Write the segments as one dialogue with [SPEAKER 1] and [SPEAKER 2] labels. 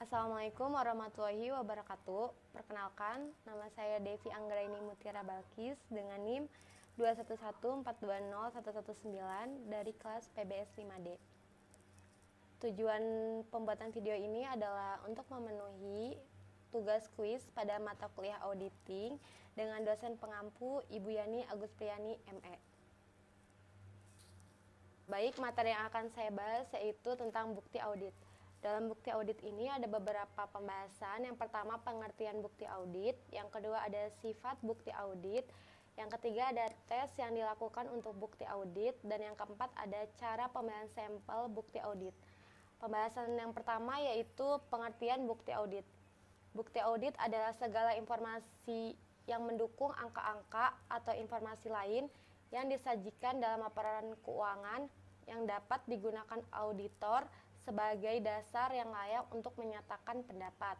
[SPEAKER 1] Assalamualaikum warahmatullahi wabarakatuh. Perkenalkan, nama saya Devi Anggraini Mutiara Balkis dengan NIM 211420119 dari kelas PBS 5D. Tujuan pembuatan video ini adalah untuk memenuhi tugas kuis pada mata kuliah auditing dengan dosen pengampu Ibu Yani Aguspriyani ME. Baik, materi yang akan saya bahas yaitu tentang bukti audit. Dalam bukti audit ini ada beberapa pembahasan. Yang pertama, pengertian bukti audit. Yang kedua, ada sifat bukti audit. Yang ketiga, ada tes yang dilakukan untuk bukti audit. Dan yang keempat, ada cara pemilihan sampel bukti audit. Pembahasan yang pertama yaitu pengertian bukti audit. Bukti audit adalah segala informasi yang mendukung angka-angka atau informasi lain yang disajikan dalam laporan keuangan yang dapat digunakan auditor sebagai dasar yang layak untuk menyatakan pendapat.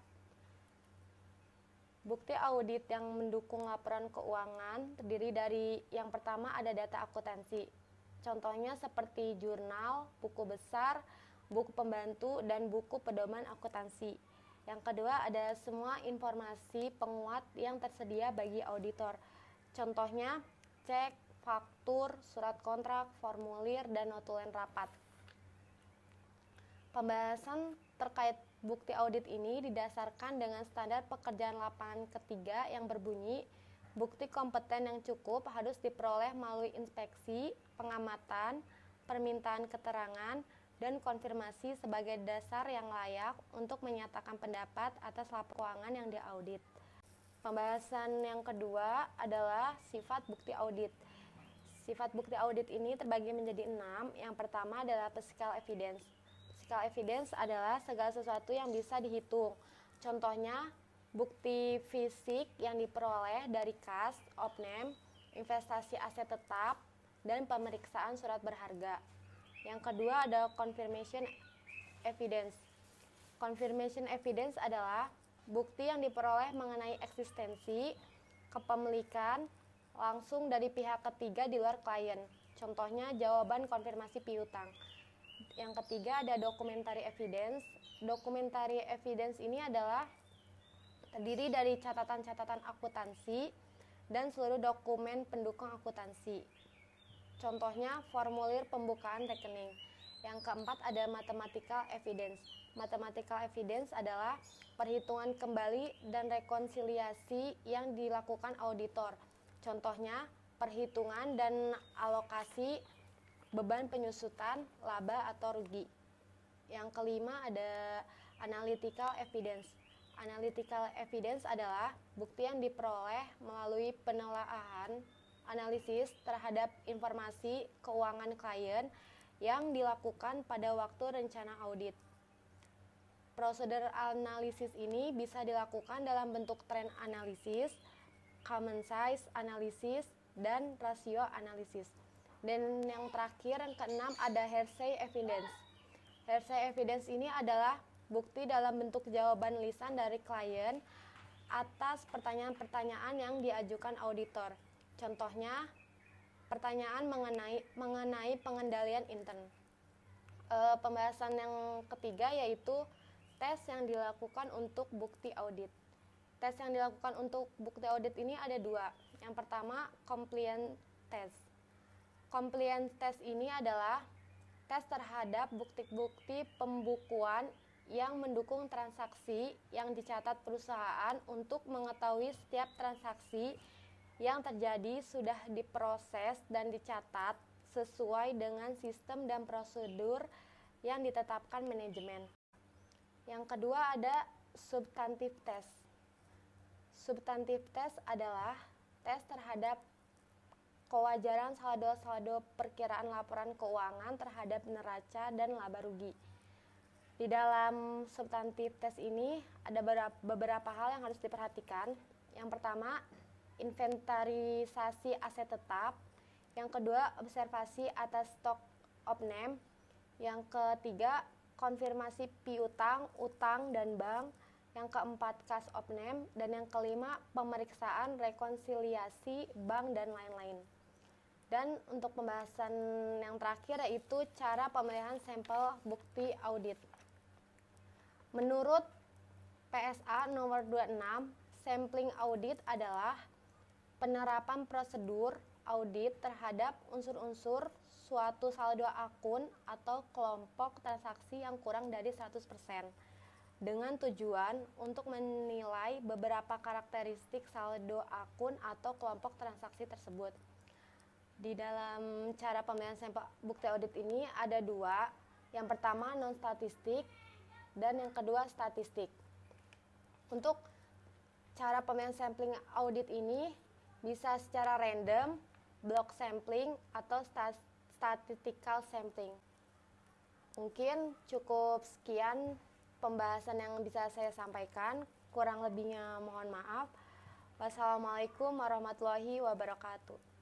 [SPEAKER 1] Bukti audit yang mendukung laporan keuangan terdiri dari yang pertama ada data akuntansi. Contohnya seperti jurnal, buku besar, buku pembantu, dan buku pedoman akuntansi. Yang kedua ada semua informasi penguat yang tersedia bagi auditor. Contohnya cek, faktur, surat kontrak, formulir, dan notulen rapat. Pembahasan terkait bukti audit ini didasarkan dengan standar pekerjaan lapangan ketiga yang berbunyi, bukti kompeten yang cukup harus diperoleh melalui inspeksi, pengamatan, permintaan keterangan, dan konfirmasi sebagai dasar yang layak untuk menyatakan pendapat atas laporan keuangan yang diaudit. Pembahasan yang kedua adalah sifat bukti audit. Sifat bukti audit ini terbagi menjadi 6. Yang pertama adalah physical evidence. Physical evidence adalah segala sesuatu yang bisa dihitung. Contohnya, bukti fisik yang diperoleh dari kas, opname, investasi aset tetap, dan pemeriksaan surat berharga. Yang kedua ada confirmation evidence. Confirmation evidence adalah bukti yang diperoleh mengenai eksistensi, kepemilikan, langsung dari pihak ketiga di luar klien. Contohnya jawaban konfirmasi piutang. Yang ketiga ada documentary evidence. Documentary evidence ini adalah terdiri dari catatan-catatan akuntansi dan seluruh dokumen pendukung akuntansi. Contohnya formulir pembukaan rekening. Yang keempat ada mathematical evidence. Mathematical evidence adalah perhitungan kembali dan rekonsiliasi yang dilakukan auditor. Contohnya, perhitungan dan alokasi beban penyusutan, laba atau rugi. Yang kelima ada analytical evidence. Analytical evidence adalah bukti yang diperoleh melalui penelaahan, analisis terhadap informasi keuangan klien yang dilakukan pada waktu rencana audit. Prosedur analisis ini bisa dilakukan dalam bentuk trend analisis, common size analysis, dan rasio analisis. Dan yang terakhir, yang keenam, ada hearsay evidence. Hearsay evidence ini adalah bukti dalam bentuk jawaban lisan dari klien atas pertanyaan-pertanyaan yang diajukan auditor. Contohnya, pertanyaan mengenai pengendalian intern. Pembahasan yang ketiga yaitu tes yang dilakukan untuk bukti audit. Tes yang dilakukan untuk bukti audit ini ada dua. Yang pertama, compliance test. Compliance test ini adalah tes terhadap bukti-bukti pembukuan yang mendukung transaksi yang dicatat perusahaan untuk mengetahui setiap transaksi yang terjadi sudah diproses dan dicatat sesuai dengan sistem dan prosedur yang ditetapkan manajemen. Yang kedua ada substantive test. Substantive test adalah tes terhadap kewajaran saldo perkiraan laporan keuangan terhadap neraca dan laba rugi. Di dalam substantive test ini ada beberapa hal yang harus diperhatikan. Yang pertama, inventarisasi aset tetap. Yang kedua, observasi atas stok opname. Yang ketiga, konfirmasi piutang, utang, dan bank. Yang keempat, kas opname. Dan yang kelima, pemeriksaan rekonsiliasi bank dan lain-lain. Dan untuk pembahasan yang terakhir yaitu cara pemilihan sampel bukti audit. Menurut PSA nomor 26, sampling audit adalah penerapan prosedur audit terhadap unsur-unsur suatu saldo akun atau kelompok transaksi yang kurang dari 100% dengan tujuan untuk menilai beberapa karakteristik saldo akun atau kelompok transaksi tersebut. Di dalam cara pemilihan sampel bukti audit ini ada dua. Yang pertama non-statistik dan yang kedua statistik. Untuk cara pemilihan sampling audit ini bisa secara random, block sampling, atau statistical sampling. Mungkin cukup sekian pembahasan yang bisa saya sampaikan. Kurang lebihnya mohon maaf. Wassalamualaikum warahmatullahi wabarakatuh.